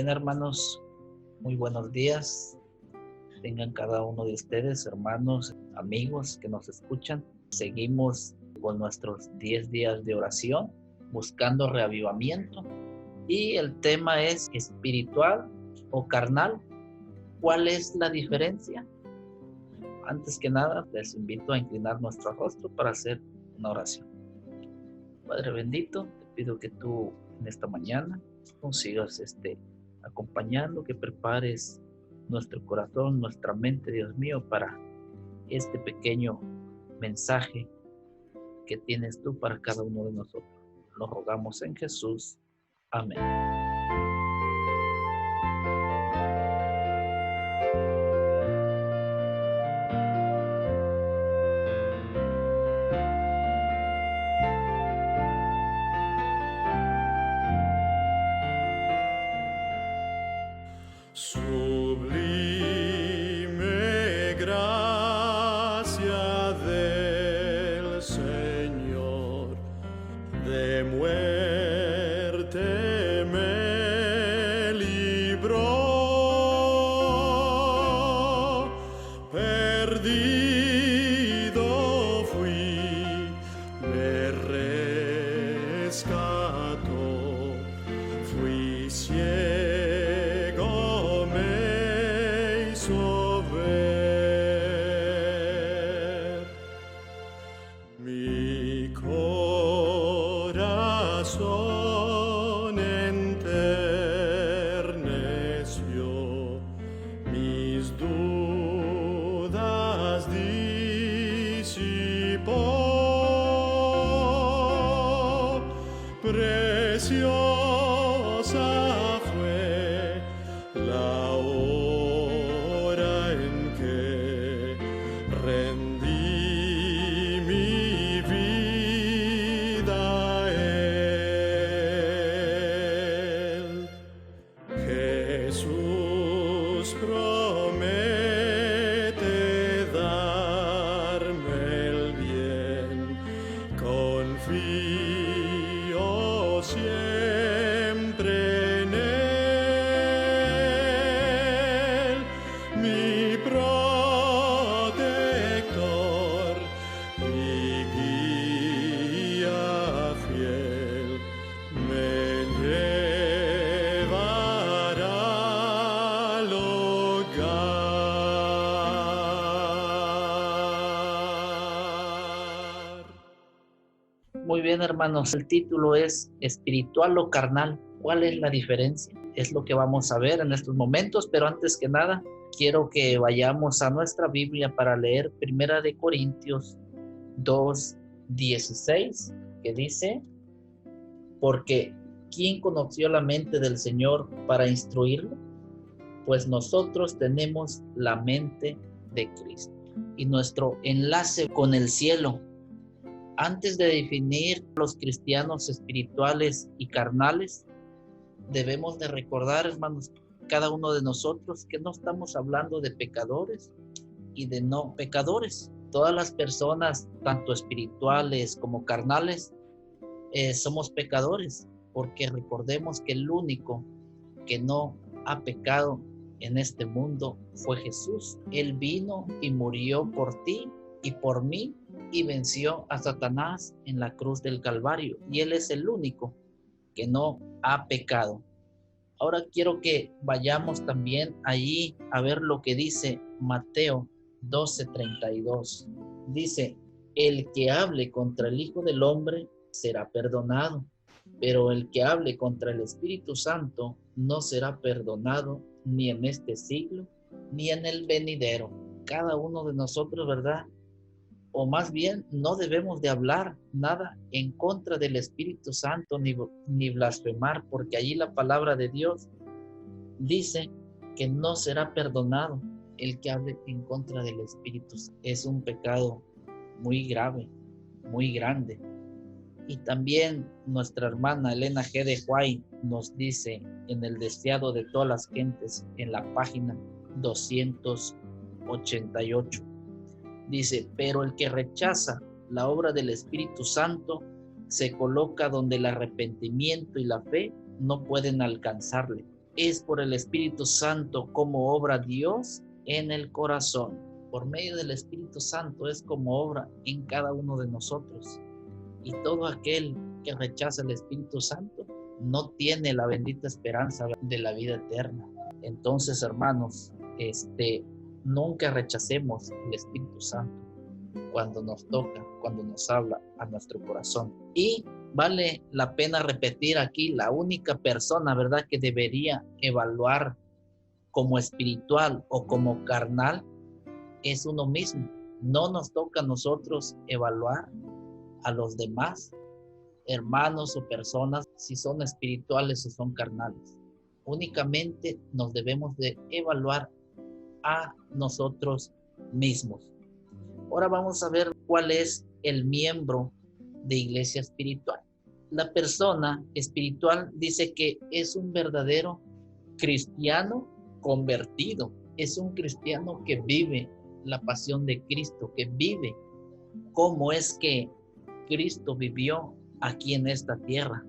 Bien, hermanos, muy buenos días. Tengan cada uno de ustedes, hermanos, amigos que nos escuchan. Seguimos con nuestros 10 días de oración, buscando reavivamiento. Y el tema es espiritual o carnal. ¿Cuál es la diferencia? Antes que nada, les invito a inclinar nuestro rostro para hacer una oración. Padre bendito, te pido que tú en esta mañana nos sigas acompañando, que prepares nuestro corazón, nuestra mente, Dios mío, para este pequeño mensaje que tienes tú para cada uno de nosotros. Lo rogamos en Jesús. Amén. Sublime gracia del Señor, de muerte me libró. Perdido fui, me rescató, fui ciego, me hizo ver. Mi corazón enterneció, mis dudas disipó. Preciosa fue la hora en que rendí mi vida a Él. Jesús promete darme el bien, confío siempre en Él, mi protector y guía fiel, me llevará al hogar. Muy bien, hermanos, el título es espiritual o carnal. ¿Cuál es la diferencia? Es lo que vamos a ver en estos momentos, pero antes que nada, quiero que vayamos a nuestra Biblia para leer 1 Corintios 2:16, que dice: porque ¿quién conoció la mente del Señor para instruirlo? Pues nosotros tenemos la mente de Cristo. Y nuestro enlace con el cielo. Antes de definir los cristianos espirituales y carnales, debemos de recordar, hermanos, cada uno de nosotros, que no estamos hablando de pecadores y de no pecadores. Todas las personas, tanto espirituales como carnales, somos pecadores, porque recordemos que el único que no ha pecado en este mundo fue Jesús. Él vino y murió por ti y por mí y venció a Satanás en la cruz del Calvario, y Él es el único que no ha pecado. Ahora quiero que vayamos también allí a ver lo que dice Mateo 12:32. Dice: el que hable contra el Hijo del Hombre será perdonado, pero el que hable contra el Espíritu Santo no será perdonado ni en este siglo ni en el venidero. Cada uno de nosotros, ¿verdad? O más bien, no debemos de hablar nada en contra del Espíritu Santo ni blasfemar, porque allí la palabra de Dios dice que no será perdonado el que hable en contra del Espíritu Santo. Es un pecado muy grave, muy grande. Y también nuestra hermana Elena G. de White nos dice en El deseado de todas las gentes, en la página 288. Dice: pero el que rechaza la obra del Espíritu Santo se coloca donde el arrepentimiento y la fe no pueden alcanzarle. es por el Espíritu Santo como obra Dios en el corazón. Por medio del Espíritu Santo es como obra en cada uno de nosotros. Y todo aquel que rechaza el Espíritu Santo no tiene la bendita esperanza de la vida eterna. Entonces, hermanos, nunca rechacemos el Espíritu Santo cuando nos toca, cuando nos habla a nuestro corazón. Y vale la pena repetir aquí, la única persona, ¿verdad?, que debería evaluar como espiritual o como carnal es uno mismo. No nos toca a nosotros evaluar a los demás hermanos o personas si son espirituales o son carnales. Únicamente nos debemos de evaluar a nosotros mismos. Ahora vamos a ver cuál es el miembro de iglesia espiritual. La persona espiritual dice que es un verdadero cristiano convertido. Es un cristiano que vive la pasión de Cristo, que vive cómo es que Cristo vivió aquí en esta tierra.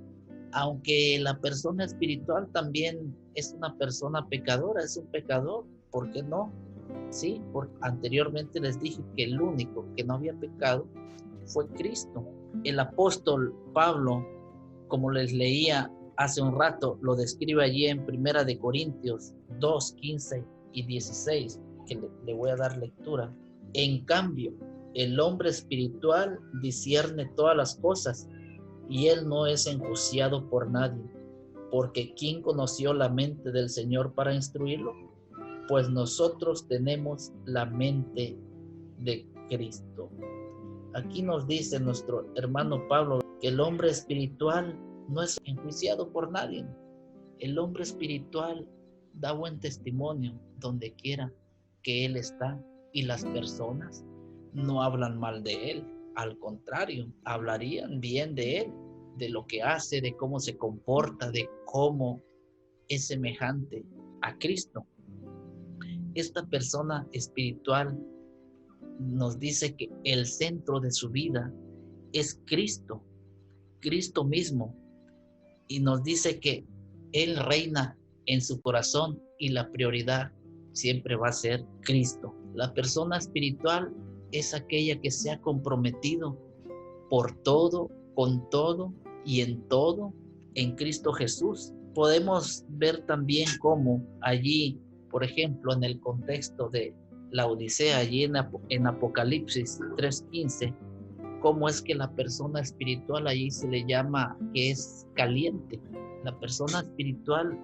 Aunque la persona espiritual también es una persona pecadora, es un pecador, ¿por qué no? Sí, porque anteriormente les dije que el único que no había pecado fue Cristo. El apóstol Pablo, como les leía hace un rato, lo describe allí en 1 de Corintios 2, 15 y 16, que le voy a dar lectura. En cambio, el hombre espiritual discierne todas las cosas y él no es enjuiciado por nadie, porque ¿quién conoció la mente del Señor para instruirlo? Pues nosotros tenemos la mente de Cristo. Aquí nos dice nuestro hermano Pablo que el hombre espiritual no es enjuiciado por nadie. El hombre espiritual da buen testimonio donde quiera que él está, y las personas no hablan mal de él. Al contrario, hablarían bien de él, de lo que hace, de cómo se comporta, de cómo es semejante a Cristo. Esta persona espiritual nos dice que el centro de su vida es Cristo, Cristo mismo, y nos dice que Él reina en su corazón y la prioridad siempre va a ser Cristo. La persona espiritual es aquella que se ha comprometido por todo, con todo y en todo en Cristo Jesús. Podemos ver también cómo allí, por ejemplo, en el contexto de la Odisea, allí en Apocalipsis 3:15, cómo es que la persona espiritual allí se le llama que es caliente. La persona espiritual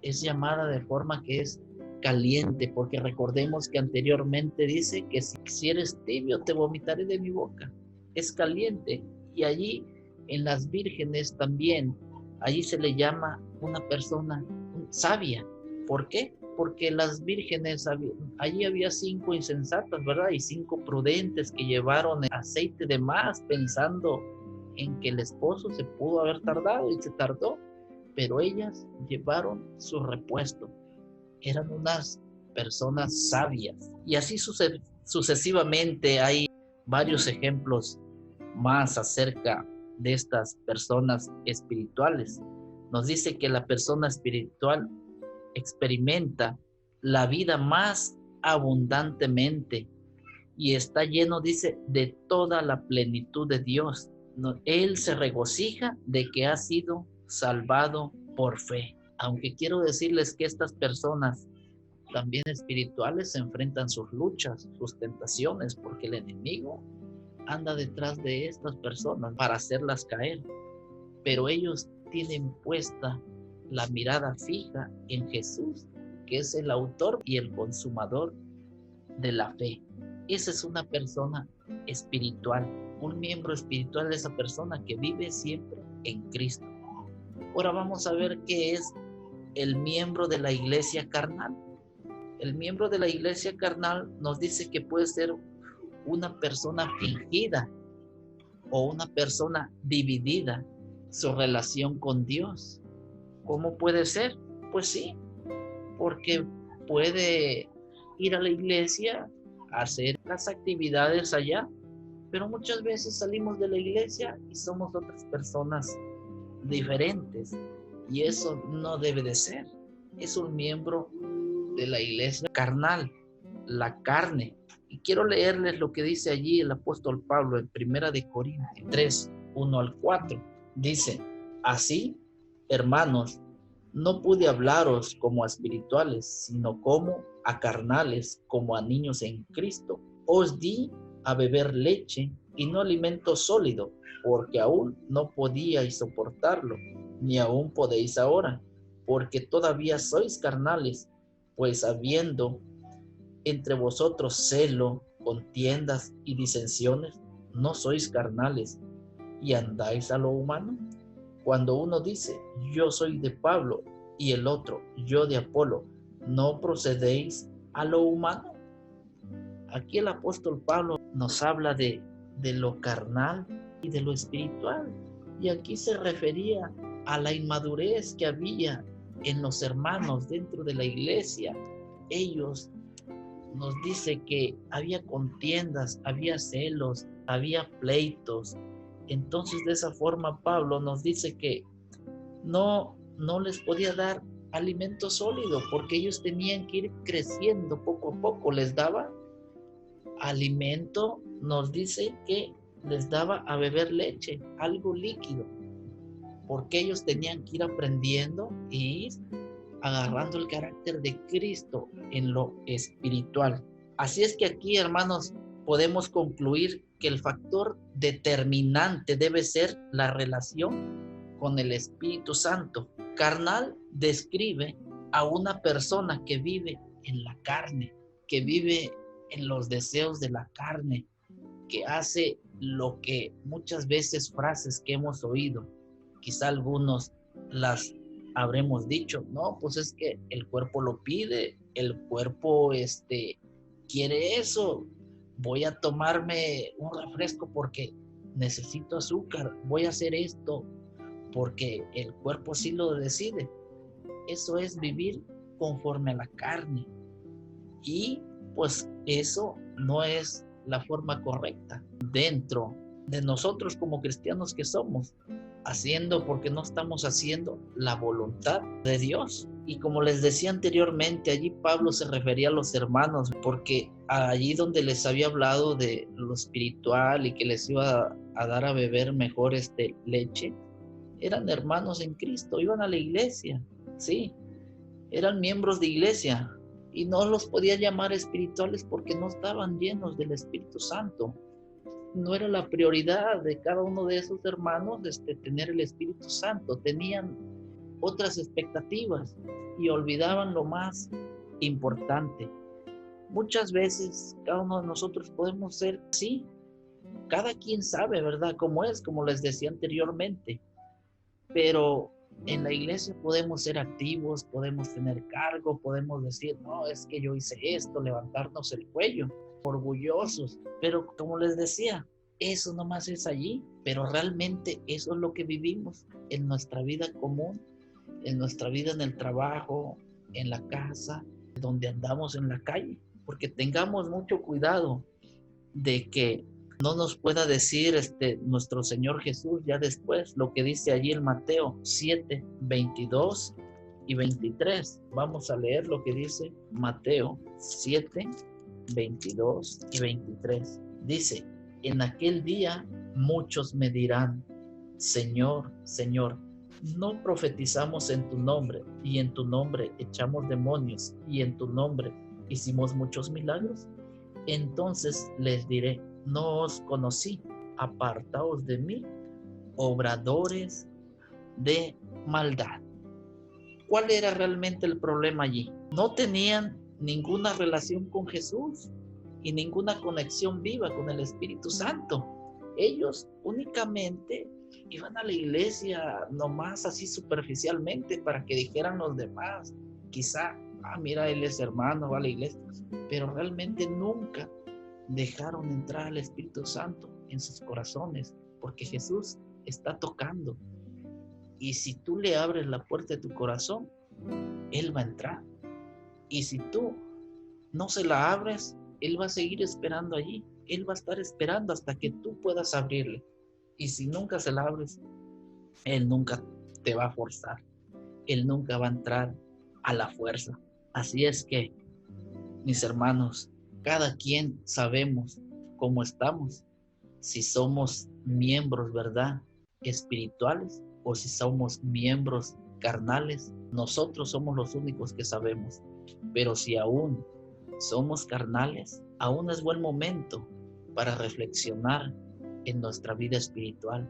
es llamada de forma que es caliente, porque recordemos que anteriormente dice que si eres tibio te vomitaré de mi boca. Es caliente. Y allí en las vírgenes también, allí se le llama una persona sabia. ¿Por qué? Porque las vírgenes, allí había 5 insensatas, ¿verdad? Y 5 prudentes que llevaron aceite de más pensando en que el esposo se pudo haber tardado y se tardó, pero ellas llevaron su repuesto. Eran unas personas sabias. Y así sucesivamente hay varios ejemplos más acerca de estas personas espirituales. Nos dice que la persona espiritual experimenta la vida más abundantemente y está lleno, dice, de toda la plenitud de Dios. Él se regocija de que ha sido salvado por fe. Aunque quiero decirles que estas personas también espirituales se enfrentan sus luchas, sus tentaciones, porque el enemigo anda detrás de estas personas para hacerlas caer. Pero ellos tienen puesta la mirada fija en Jesús, que es el autor y el consumador de la fe. Esa es una persona espiritual, un miembro espiritual de esa persona que vive siempre en Cristo. Ahora vamos a ver qué es el miembro de la iglesia carnal. El miembro de la iglesia carnal nos dice que puede ser una persona fingida o una persona dividida su relación con Dios. ¿Cómo puede ser? Pues sí, porque puede ir a la iglesia, hacer las actividades allá, pero muchas veces salimos de la iglesia y somos otras personas diferentes, y eso no debe de ser. es un miembro de la iglesia carnal, la carne. Y quiero leerles lo que dice allí el apóstol Pablo en 1 de Corintios 3, 1 al 4. Dice, así, hermanos, no pude hablaros como a espirituales, sino como a carnales, como a niños en Cristo. Os di a beber leche y no alimento sólido, porque aún no podíais soportarlo, ni aún podéis ahora, porque todavía sois carnales, pues habiendo entre vosotros celo, contiendas y disensiones, no sois carnales y andáis a lo humano. Cuando uno dice, yo soy de Pablo, y el otro, yo de Apolo, ¿no procedéis a lo humano? Aquí el apóstol Pablo nos habla de lo carnal y de lo espiritual. Y aquí se refería a la inmadurez que había en los hermanos dentro de la iglesia. Ellos nos dice que había contiendas, había celos, había pleitos. Entonces de esa forma Pablo nos dice que no les podía dar alimento sólido porque ellos tenían que ir creciendo poco a poco. Les daba alimento, nos dice que les daba a beber leche, algo líquido, porque ellos tenían que ir aprendiendo y ir agarrando el carácter de Cristo en lo espiritual. Así es que aquí, hermanos, podemos concluir que el factor determinante debe ser la relación con el Espíritu Santo. Carnal describe a una persona que vive en la carne, que vive en los deseos de la carne, que hace lo que muchas veces frases que hemos oído, quizá algunos las habremos dicho, no, pues es que el cuerpo lo pide, el cuerpo quiere eso, voy a tomarme un refresco porque necesito azúcar, voy a hacer esto porque el cuerpo sí lo decide. Eso es vivir conforme a la carne. Y pues eso no es la forma correcta dentro de nosotros como cristianos que somos, haciendo porque no estamos haciendo la voluntad de Dios. Y como les decía anteriormente, allí Pablo se refería a los hermanos, porque allí donde les había hablado de lo espiritual y que les iba a dar a beber mejor leche, eran hermanos en Cristo, iban a la iglesia, sí, eran miembros de iglesia, y no los podía llamar espirituales porque no estaban llenos del Espíritu Santo. No era la prioridad de cada uno de esos hermanos tener el Espíritu Santo. Tenían otras expectativas y olvidaban lo más importante. Muchas veces cada uno de nosotros podemos ser así. Cada quien sabe, ¿verdad?, cómo es, como les decía anteriormente. Pero en la iglesia podemos ser activos, podemos tener cargo, podemos decir, no, es que yo hice esto, levantarnos el cuello, orgullosos. Pero como les decía, eso nomás es allí, pero realmente eso es lo que vivimos en nuestra vida común, en nuestra vida en el trabajo, en la casa, donde andamos en la calle. Porque tengamos mucho cuidado de que no nos pueda decir nuestro Señor Jesús ya después lo que dice allí en Mateo 7, 22 y 23. Vamos a leer lo que dice Mateo 7, 22 y 23. Dice, en aquel día muchos me dirán, Señor, Señor, ¿no profetizamos en tu nombre y en tu nombre echamos demonios y en tu nombre hicimos muchos milagros? Entonces les diré, no os conocí, apartaos de mí, obradores de maldad. ¿Cuál era realmente el problema allí? No tenían ninguna relación con Jesús y ninguna conexión viva con el Espíritu Santo. Ellos únicamente iban a la iglesia nomás así superficialmente para que dijeran los demás, quizá, mira, él es hermano, va a la iglesia, pero realmente nunca dejaron entrar al Espíritu Santo en sus corazones, porque Jesús está tocando. Y si tú le abres la puerta de tu corazón, Él va a entrar. Y si tú no se la abres, Él va a seguir esperando allí. Él va a estar esperando hasta que tú puedas abrirle. Y si nunca se la abres, Él nunca te va a forzar. Él nunca va a entrar a la fuerza. Así es que, mis hermanos, cada quien sabemos cómo estamos, si somos miembros, ¿verdad?, espirituales o si somos miembros carnales. Nosotros somos los únicos que sabemos. Pero si aún somos carnales, aún es buen momento para reflexionar en nuestra vida espiritual.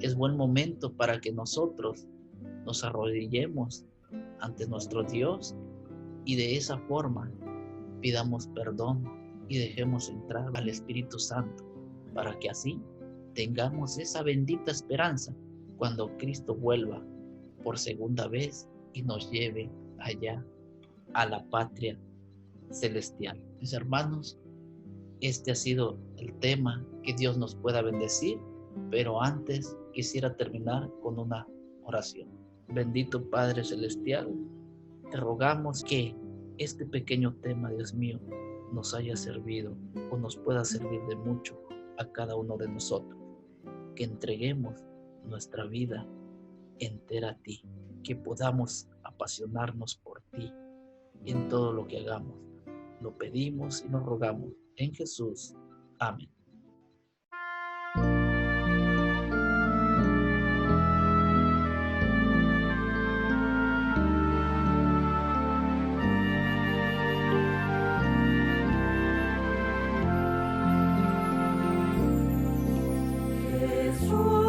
Es buen momento para que nosotros nos arrodillemos ante nuestro Dios y de esa forma pidamos perdón y dejemos entrar al Espíritu Santo, para que así tengamos esa bendita esperanza cuando Cristo vuelva por segunda vez y nos lleve allá a la patria celestial. Mis hermanos, este ha sido el tema. Que Dios nos pueda bendecir, pero antes quisiera terminar con una oración. Bendito Padre Celestial, te rogamos que este pequeño tema, Dios mío, nos haya servido o nos pueda servir de mucho a cada uno de nosotros. Que entreguemos nuestra vida entera a ti, que podamos apasionarnos por ti en todo lo que hagamos. Lo pedimos y nos rogamos en Jesús. Amén. Jesús.